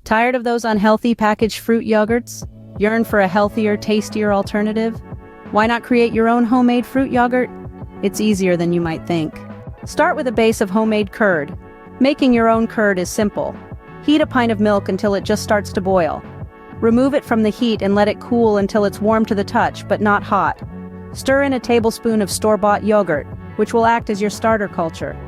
Tired of those unhealthy packaged fruit yogurts? Yearn for a healthier, tastier alternative? Why not create your own homemade fruit yogurt? It's easier than you might think. Start with a base of homemade curd. Making your own curd is simple. Heat a pint of milk until it just starts to boil. Remove it from the heat and let it cool until it's warm to the touch, but not hot. Stir in a tablespoon of store-bought yogurt, which will act as your starter culture.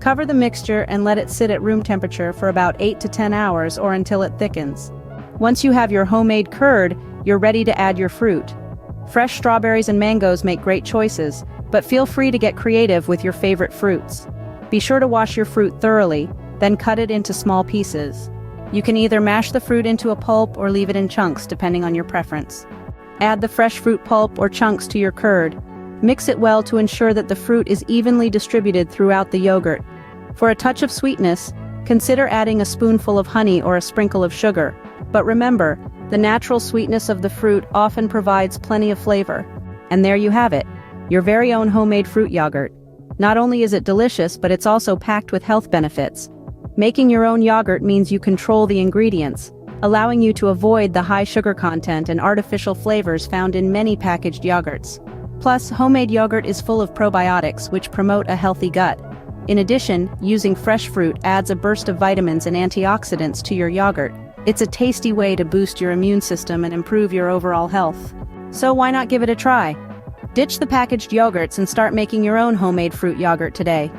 Cover the mixture and let it sit at room temperature for about 8 to 10 hours or until it thickens. Once you have your homemade curd, you're ready to add your fruit. Fresh strawberries and mangoes make great choices, but feel free to get creative with your favorite fruits. Be sure to wash your fruit thoroughly, then cut it into small pieces. You can either mash the fruit into a pulp or leave it in chunks depending on your preference. Add the fresh fruit pulp or chunks to your curd. Mix it well to ensure that the fruit is evenly distributed throughout the yogurt. For a touch of sweetness, consider adding a spoonful of honey or a sprinkle of sugar. But remember, the natural sweetness of the fruit often provides plenty of flavor. And there you have it, your very own homemade fruit yogurt. Not only is it delicious, but it's also packed with health benefits. Making your own yogurt means you control the ingredients, allowing you to avoid the high sugar content and artificial flavors found in many packaged yogurts. Plus, homemade yogurt is full of probiotics, which promote a healthy gut. In addition, using fresh fruit adds a burst of vitamins and antioxidants to your yogurt. It's a tasty way to boost your immune system and improve your overall health. So why not give it a try? Ditch the packaged yogurts and start making your own homemade fruit yogurt today.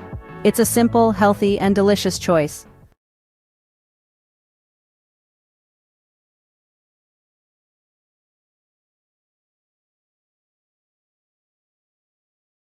It's a simple, healthy, and delicious choice.